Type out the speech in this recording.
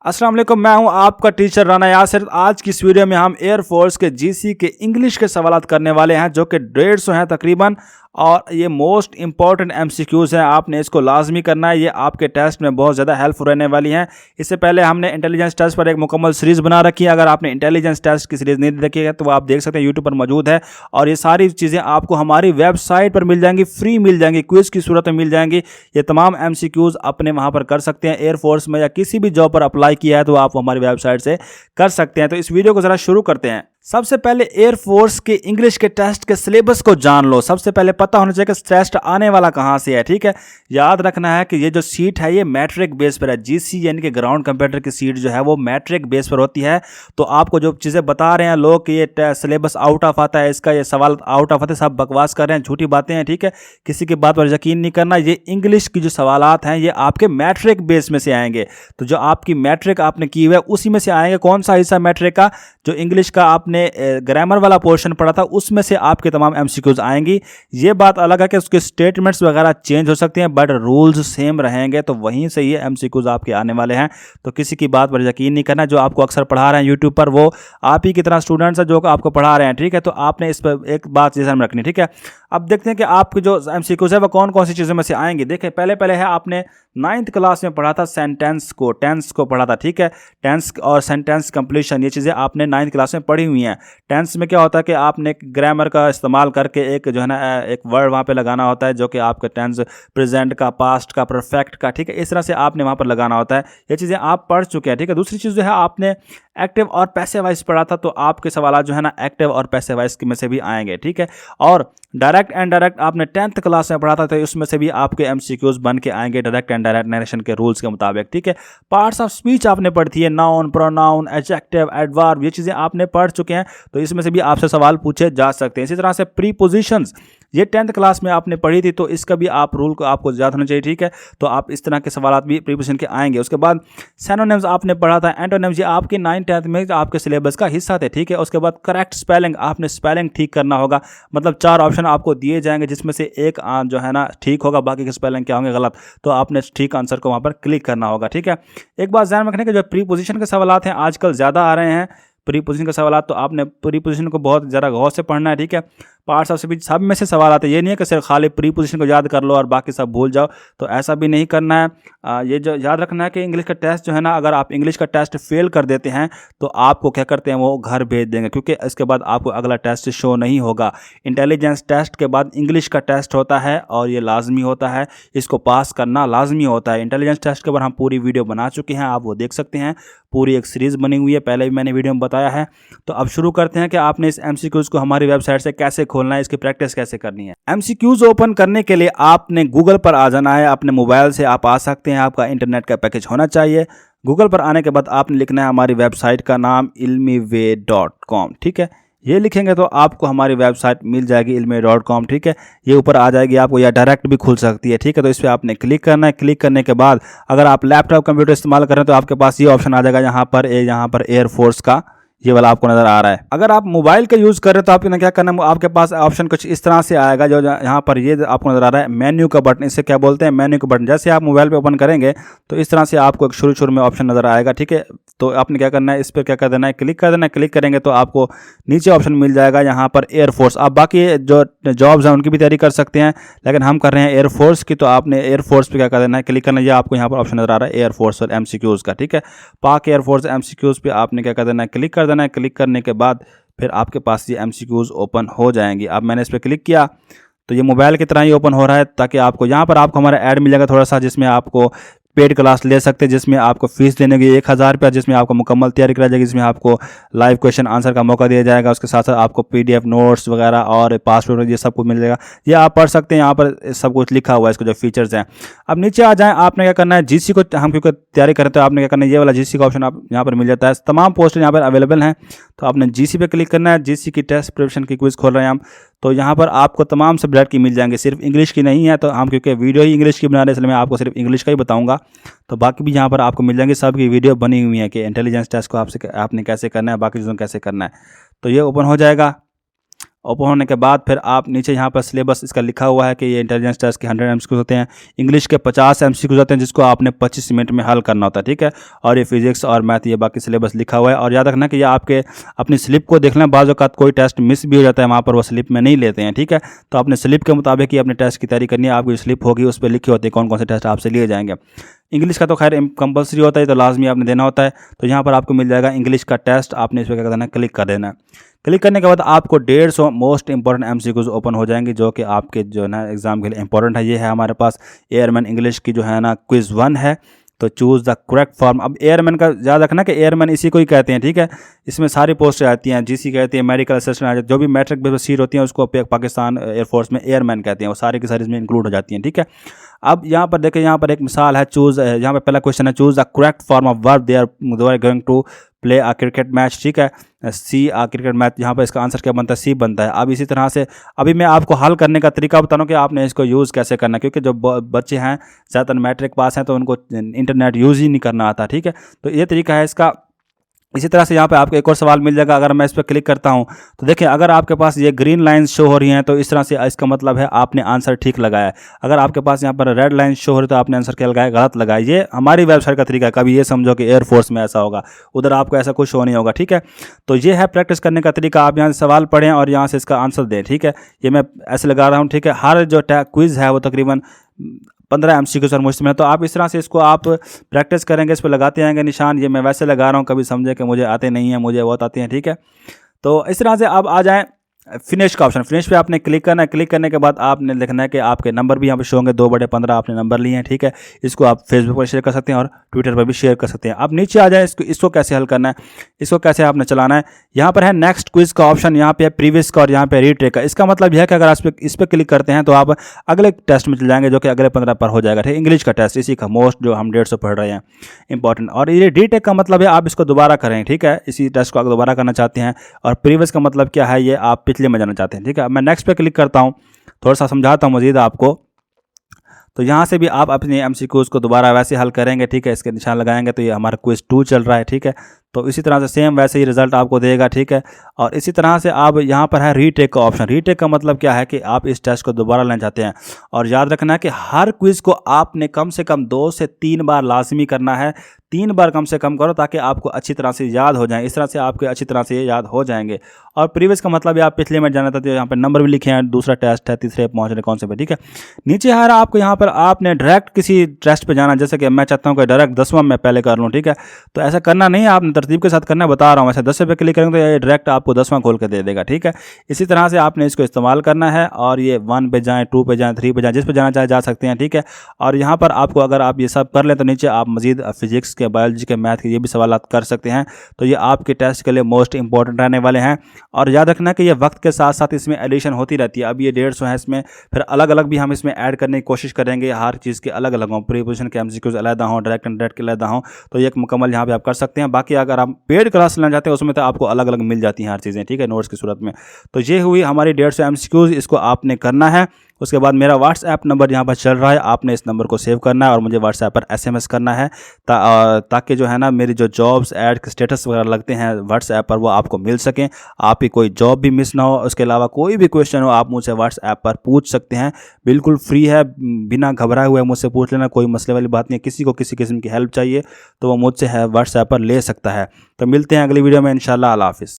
अस्सलाम वालेकुम, मैं हूं आपका टीचर राना यासिर। आज की इस वीडियो में हम एयरफोर्स के जीसी के इंग्लिश के सवालात करने वाले हैं जो कि 150 हैं तकरीबन, और ये मोस्ट इंपॉर्टेंट एमसीक्यूज़ हैं। आपने इसको लाजमी करना है, ये आपके टेस्ट में बहुत ज़्यादा हेल्पफुल रहने वाली हैं। इससे पहले हमने इंटेलिजेंस टेस्ट पर एक मुकम्मल सीरीज़ बना रखी है। अगर आपने इंटेलिजेंस टेस्ट की सीरीज़ नहीं देखी है तो आप देख सकते हैं, यूट्यूब पर मौजूद है। और ये सारी चीज़ें आपको हमारी वेबसाइट पर मिल जाएंगी, फ्री मिल जाएंगी, क्विज़ की सूरत में मिल जाएंगी। ये तमाम एमसीक्यूज़ अपने वहाँ पर कर सकते हैं। एयरफोर्स में या किसी भी जॉब पर अप्लाई किया है तो आप हमारी वेबसाइट से कर सकते हैं। तो इस वीडियो को ज़रा शुरू करते हैं। सबसे पहले एयरफोर्स के इंग्लिश के टेस्ट के सिलेबस को जान लो। सबसे पहले पता होना चाहिए कि टेस्ट आने वाला कहाँ से है, ठीक है। याद रखना है कि ये जो सीट है ये मैट्रिक बेस पर है। जीसी यानी कि ग्राउंड कंप्यूटर की सीट जो है वो मैट्रिक बेस पर होती है। तो आपको जो चीज़ें बता रहे हैं लोग कि ये सिलेबस आउट ऑफ आता है, इसका ये सवाल आउट ऑफ आता है, सब बकवास कर रहे हैं, झूठी बातें हैं, ठीक है। किसी की बात पर यकीन नहीं करना। ये इंग्लिश की जो सवालात हैं ये आपके मैट्रिक बेस में से आएंगे। तो जो आपकी मैट्रिक आपने की हुई है उसी में से आएंगे। कौन सा हिस्सा मैट्रिक का? जो इंग्लिश का आपने ग्रामर वाला पोर्शन पढ़ा था उसमें से आपके तमाम एमसीक्यूज आएंगी। ये बात अलग है कि उसके स्टेटमेंट्स वगैरह चेंज हो सकते हैं बट रूल्स सेम रहेंगे। तो वहीं से ये एमसीक्यूज आपके आने वाले हैं। तो किसी की बात पर यकीन नहीं करना। जो आपको अक्सर पढ़ा रहे हैं यूट्यूब पर वो आप ही की तरह स्टूडेंट्स हैं जो आपको पढ़ा रहे हैं, ठीक है। तो आपने इस पर एक बात ध्यान में रखनी, ठीक है। अब देखते हैं कि आपके जो एमसीक्यूज है वो कौन कौन सी चीज़ों में से आएंगे। देखिए, पहले है आपने 9th क्लास में पढ़ा था सेंटेंस को, टेंस को पढ़ा था, ठीक है। टेंस और सेंटेंस कंप्लीशन ये चीज़ें आपने 9th क्लास में पढ़ी हुई हैं। टेंस में क्या होता है कि आपने ग्रामर का इस्तेमाल करके एक जो है ना एक वर्ड वहाँ पे लगाना होता है जो कि आपका टेंस प्रेजेंट का, पास्ट का, परफेक्ट का, ठीक है। इस तरह से आपने वहाँ पर लगाना होता है। ये चीज़ें आप पढ़ चुके हैं, ठीक है। दूसरी चीज़ जो है आपने एक्टिव और पैसिव वॉइस पढ़ा था। तो आपके सवाल जो है ना एक्टिव और पैसिव वॉइस में से भी आएंगे, ठीक है। और डायरेक्ट एंड डायरेक्ट आपने 10th क्लास में पढ़ा था तो उसमें से भी आपके एमसीक्यूज बन के आएंगे डायरेक्ट एंड डायरेक्ट नरेशन के रूल्स के मुताबिक, ठीक है। पार्ट्स ऑफ स्पीच आपने पढ़ी है, नाउन, प्रोनाउन, एडजेक्टिव, एडवर्ब, ये चीज़ें आपने पढ़ चुके हैं। तो इसमें से भी आपसे सवाल पूछे जा सकते हैं। इसी तरह से प्रीपोजिशंस ये 10th क्लास में आपने पढ़ी थी तो इसका भी आप रूल को आपको याद होना चाहिए, ठीक है। तो आप इस तरह के सवाल भी प्रीपोजिशन के आएंगे। उसके बाद सिनोनिम्स आपने पढ़ा था, एंटोनिम्स ये आपके 9th 10th में आपके सिलेबस का हिस्सा थे, ठीक है। उसके बाद करेक्ट स्पेलिंग, आपने स्पेलिंग ठीक करना होगा। मतलब 4 ऑप्शन आपको दिए जाएंगे जिसमें से एक जो है ना ठीक होगा, बाकी के स्पेलिंग क्या होंगे गलत। तो आपने ठीक आंसर को वहाँ पर क्लिक करना होगा, ठीक है। एक बात ध्यान रखने के जो प्रीपोजिशन के सवाल हैं आजकल ज़्यादा आ रहे हैं। प्रीपोजिशन के सवाल तो आपने प्रीपोजिशन को बहुत ज़रा गौर से पढ़ना है, ठीक है। पार्ट्स ऑफ स्पीच सब में से सवाल आते हैं। ये नहीं है कि सिर्फ खाली प्रीपोजिशन को याद कर लो और बाकी सब भूल जाओ, तो ऐसा भी नहीं करना है। ये जो याद रखना है कि इंग्लिश का टेस्ट जो है ना, अगर आप इंग्लिश का टेस्ट फेल कर देते हैं तो आपको क्या करते हैं वो घर भेज देंगे, क्योंकि इसके बाद आपको अगला टेस्ट शो नहीं होगा। इंटेलिजेंस टेस्ट के बाद इंग्लिश का टेस्ट होता है और ये लाजमी होता है, इसको पास करना लाजमी होता है। इंटेलिजेंस टेस्ट के बाद हम पूरी वीडियो बना चुके हैं, आप वो देख सकते हैं। पूरी एक सीरीज़ बनी हुई है, पहले भी मैंने वीडियो में बताया है। तो अब शुरू करते हैं कि आपने इस एमसीक्यूज़ को हमारी वेबसाइट से कैसे खोलना है, इसकी प्रैक्टिस कैसे करनी है। एमसीक्यूज़ ओपन करने के लिए आपने गूगल पर आ जाना है। अपने मोबाइल से आप आ सकते हैं, आपका इंटरनेट का पैकेज होना चाहिए। गूगल पर आने के बाद आपने लिखना है हमारी वेबसाइट का नाम ilmiway.com, ठीक है। ये लिखेंगे तो आपको हमारी वेबसाइट मिल जाएगी ilmiway.com, ठीक है। ये ऊपर आ जाएगी आपको, या डायरेक्ट भी खुल सकती है, ठीक है। तो इस पर आपने क्लिक करना है। क्लिक करने के बाद अगर आप लैपटॉप कंप्यूटर इस्तेमाल कर रहे हैं तो आपके पास ये ऑप्शन आ जाएगा यहाँ पर एयरफोर्स का, ये वाला आपको नजर आ रहा है। अगर आप मोबाइल का यूज़ कर रहे हैं तो आपको क्या करना है, आपके पास ऑप्शन कुछ इस तरह से आएगा। जो यहाँ पर ये आपको नजर आ रहा है मेन्यू का बटन, इसे क्या बोलते हैं, मेन्यू का बटन। जैसे आप मोबाइल पे ओपन करेंगे तो इस तरह से आपको एक शुरू में ऑप्शन नजर आएगा, ठीक है। तो आपने क्या करना है, इस पर क्या कर देना है, क्लिक कर देना है। क्लिक करेंगे तो आपको नीचे ऑप्शन मिल जाएगा यहाँ पर एयरफोर्स। आप बाकी जो जॉब्स हैं उनकी भी तैयारी कर सकते हैं, लेकिन हम कर रहे हैं एयरफोर्स की। तो आपने एयरफोर्स पे क्या कर देना है, क्लिक करना है। ये आपको यहाँ पर ऑप्शन नजर आ रहा है एयरफोर्स और एमसीक्यूज़ का, ठीक है। पाक एयरफोर्स एमसीक्यूज़ पे आपने क्या कर देना है, क्लिक कर देना है। क्लिक करने के बाद फिर आपके पास ये एमसीक्यूज़ ओपन हो जाएंगी। अब मैंने इस पर क्लिक किया तो ये मोबाइल की तरह ही ओपन हो रहा है, ताकि आपको यहाँ पर आपको हमारा ऐड मिलेगा थोड़ा सा, जिसमें आपको पेड क्लास ले सकते हैं, जिसमें आपको फीस देने की 1000 रुपया, जिसमें आपको मुकम्मल तैयारी कराई जाएगी, जिसमें आपको लाइव क्वेश्चन आंसर का मौका दिया जाएगा। उसके साथ साथ आपको PDF नोट्स वगैरह और पासवर्ड ये सब कुछ मिल जाएगा। ये आप पढ़ सकते हैं, यहाँ पर सब कुछ लिखा हुआ है, इसको जो फीचर्स हैं। अब नीचे आ जाएँ, आपने क्या करना है, जीसी को हम क्योंकि तैयारी करें तो आपने क्या करना है, ये वाला जीसी का ऑप्शन आप यहाँ पर मिल जाता है। तमाम पोस्ट यहाँ पर अवेलेबल हैं, तो आपने जीसी पे क्लिक करना है। जीसी की टेस्ट प्रिपरेशन की क्विज़ खोल रहे हैं हम, तो यहाँ पर आपको तमाम सब्जेक्ट की मिल जाएंगे, सिर्फ इंग्लिश की नहीं है। तो हम क्योंकि वीडियो ही इंग्लिश की बना रहे हैं इसलिए मैं आपको सिर्फ इंग्लिश का ही बताऊँगा। तो बाकी भी यहाँ पर आपको मिल जाएंगे, सब की वीडियो बनी हुई है कि इंटेलिजेंस टेस्ट को आपने कैसे करना है, बाकी चीज़ों कैसे करना है। तो ये ओपन हो जाएगा ओपन होने के बाद फिर आप नीचे यहाँ पर सिलेबस इसका लिखा हुआ है कि ये इंटेलिजेंस टेस्ट के 100 MCQ होते हैं, इंग्लिश के 50 MCQ होते हैं जिसको आपने 25 मिनट में हल करना होता है, ठीक है। और ये फिजिक्स और मैथ ये बाकी सिलेबस लिखा हुआ है। और याद रखना कि ये आपके अपनी स्लिप को देख लें, बाज़ औक़ात कोई टेस्ट मिस भी हो जाता है, वहाँ पर वो स्लिप में नहीं लेते हैं, ठीक है। तो अपने स्लिप के मुताबिक ही अपने टेस्ट की तैयारी करनी है। आपकी स्लिप होगी उस पर लिखी होती है कौन कौन से टेस्ट आपसे लिए जाएंगे। इंग्लिश का तो खैर कंपलसरी होता है, तो लाजमी आपने देना होता है। तो यहाँ पर आपको मिल जाएगा इंग्लिश का टेस्ट, आपने इस पर क्या करना है, क्लिक कर देना है। क्लिक करने के बाद आपको 150 मोस्ट इंपॉर्टेंट MCQs ओपन हो जाएंगे जो कि आपके जो है ना एग्जाम के लिए इंपॉर्टेंट है। ये है हमारे पास एयरमैन इंग्लिश की जो है ना क्विज़ 1 है। तो चूज़ द करेक्ट फॉर्म। अब एयरमैन का याद रखना कि एयरमैन इसी को ही कहते हैं, ठीक है। इसमें सारी पोस्टें आती हैं, GC कहती है, मेडिकल असिस्टेंट, जो भी मैट्रिक बेस सीट होती हैं उसको पाकिस्तान एयरफोर्स में एयरमैन कहते हैं, वो सारी की सारी इसमें इंक्लूड हो जाती हैं, ठीक है। अब यहाँ पर देखें, यहाँ पर एक मिसाल है, चूज़, यहाँ पर पहला क्वेश्चन है choose the correct form of verb they are going to play a cricket match, ठीक है। सी आ क्रिकेट मैच, यहाँ पर इसका आंसर क्या बनता है, सी बनता है। अब इसी तरह से अभी मैं आपको हल करने का तरीका बता रहा हूँ कि आपने इसको यूज़ कैसे करना है, क्योंकि जो बच्चे हैं ज़्यादातर मैट्रिक पास हैं तो उनको इंटरनेट यूज़ ही नहीं करना आता, ठीक है। तो ये तरीका है इसका। इसी तरह से यहाँ पे आपको एक और सवाल मिल जाएगा। अगर मैं इस पर क्लिक करता हूँ तो देखिए, अगर आपके पास ये ग्रीन लाइन शो हो रही हैं तो इस तरह से इसका मतलब है आपने आंसर ठीक लगाया है। अगर आपके पास यहाँ पर रेड लाइन शो हो रही है तो आपने आंसर क्या लगाया, गलत लगाया। ये हमारी वेबसाइट का तरीका है, कभी ये समझो कि एयरफोर्स में ऐसा होगा, उधर आपको ऐसा कुछ शो नहीं होगा, ठीक है। तो ये है प्रैक्टिस करने का तरीका। आप यहाँ से सवाल पढ़ें और यहाँ से इसका आंसर दें, ठीक है। ये मैं ऐसे लगा रहा हूँ, ठीक है। हर जो क्विज़ है वो तकरीबन 15 MCQ सर मुश्किल है। तो आप इस तरह से इसको आप प्रैक्टिस करेंगे, इस पर लगाते आएंगे निशान। ये मैं वैसे लगा रहा हूँ, कभी समझे कि मुझे आते नहीं हैं, मुझे बहुत आते हैं, ठीक है। तो इस तरह से अब आ जाएँ फिनिश का ऑप्शन। फिनिश पे आपने क्लिक करना है। क्लिक करने के बाद आपने लिखना है कि आपके नंबर भी यहाँ पे शो होंगे, 2/15 आपने नंबर लिए हैं, ठीक है। इसको आप फेसबुक पर शेयर कर सकते हैं और ट्विटर पर भी शेयर कर सकते हैं। अब नीचे आ जाए, इसको कैसे हल करना है, इसको कैसे आपने चलाना है। यहाँ पर है नेक्स्ट क्विज का ऑप्शन, यहाँ पे है प्रीवियस का और यहाँ पे रीटेक का। इसका मतलब यह है कि अगर आप इस पर क्लिक करते हैं तो आप अगले टेस्ट में चल जाएंगे जो कि अगले 15 पर हो जाएगा, ठीक है। इंग्लिश का टेस्ट, इसी का मोस्ट जो हम 150 पढ़ रहे हैं इंपॉर्टेंट। और ये रीटेक का मतलब है आप इसको दोबारा करें, ठीक है। इसी टेस्ट को आप दोबारा करना चाहते हैं। और प्रीवियस का मतलब क्या है, ये आप पिछले में जाना चाहते हैं, ठीक है। मैं नेक्स्ट पे क्लिक करता हूं, थोड़ा सा समझाता हूं मजीद आपको। तो यहाँ से भी आप अपने MCQs को दोबारा वैसे हल करेंगे, ठीक है। इसके निशान लगाएंगे तो ये हमारा क्विज 2 चल रहा है, ठीक है। तो इसी तरह से सेम वैसे ही रिजल्ट आपको देगा, ठीक है। और इसी तरह से आप यहाँ पर है रीटेक का ऑप्शन। रीटेक का मतलब क्या है कि आप इस टेस्ट को दोबारा लेना चाहते हैं। और याद रखना है कि हर क्विज़ को आपने कम से कम 2 से 3 बार लाजमी करना है। 3 बार कम से कम करो ताकि आपको अच्छी तरह से याद हो जाए। इस तरह से आपके अच्छी तरह से ये याद हो जाएंगे। और प्रीवियस का मतलब आप पिछले में जाना चाहते हो, यहाँ पर नंबर भी लिखे हैं, दूसरा टेस्ट है, तीसरे पहुँच रहे कौन से पे, ठीक है। नीचे आ रहा आपको, यहाँ पर आपने डायरेक्ट किसी टेस्ट पे जाना, जैसे कि मैं चाहता हूँ कि डायरेक्ट 10वां मैं पहले कर लूँ, ठीक है। तो ऐसा करना नहीं है, आपने तरतीब के साथ करना है, बता रहा हूँ। ऐसे 10 पे क्लिक करेंगे तो ये डायरेक्ट आपको 10वां खोल के दे देगा, ठीक है। इसी तरह से आपने इसको इस्तेमाल करना है और ये 1 पे जाएँ, 2 पे जाएँ, 3 पे जाएँ, जिस पे जाना चाहे जा सकते हैं, ठीक है। और यहाँ पर आपको अगर आप ये सब कर लें तो नीचे आप मजीद फिजिक्स के, बायोलॉजी के, मैथ के ये भी सवाल कर सकते हैं। तो ये आपके टेस्ट के लिए मोस्ट इंपॉर्टेंट रहने वाले हैं। और याद रखना कि ये वक्त के साथ साथ इसमें एडिशन होती रहती है। अब ये 150 है, इसमें फिर अलग अलग भी हम इसमें ऐड करने की कोशिश करेंगे, हर चीज़ के अलग अलग हों, प्रीपोजिशन के MCQs अलहदा हों, डायरेक्ट एंड डायरेक्ट के अलहदा हों। तो ये एक मुकम्मल यहाँ पे आप कर सकते हैं। बाकी अगर आप पेड क्लास लेना चाहते हैं उसमें तो आपको अलग अलग मिल जाती हैं हर चीज़ें, ठीक है, नोट्स की सूरत में। तो ये हुई हमारी 150 MCQs, इसको आपने करना है। उसके बाद मेरा व्हाट्सएप नंबर यहाँ पर चल रहा है, आपने इस नंबर को सेव करना है और मुझे व्हाट्सएप पर SMS करना है ताकि जो है ना मेरी जो जॉब्स ऐड के स्टेटस वगैरह लगते हैं व्हाट्सएप पर वो आपको मिल सकें, आपकी कोई जॉब भी मिस ना हो। उसके अलावा कोई भी क्वेश्चन हो आप मुझसे व्हाट्सएप पर पूछ सकते हैं, बिल्कुल फ्री है, बिना घबराए हुए मुझसे पूछ लेना, कोई मसले वाली बात नहीं है। किसी को किसी किस्म की हेल्प चाहिए तो वो मुझसे है व्हाट्सएप पर ले सकता है। तो मिलते हैं अगली वीडियो में इंशाल्लाह। अल्लाह हाफिज़।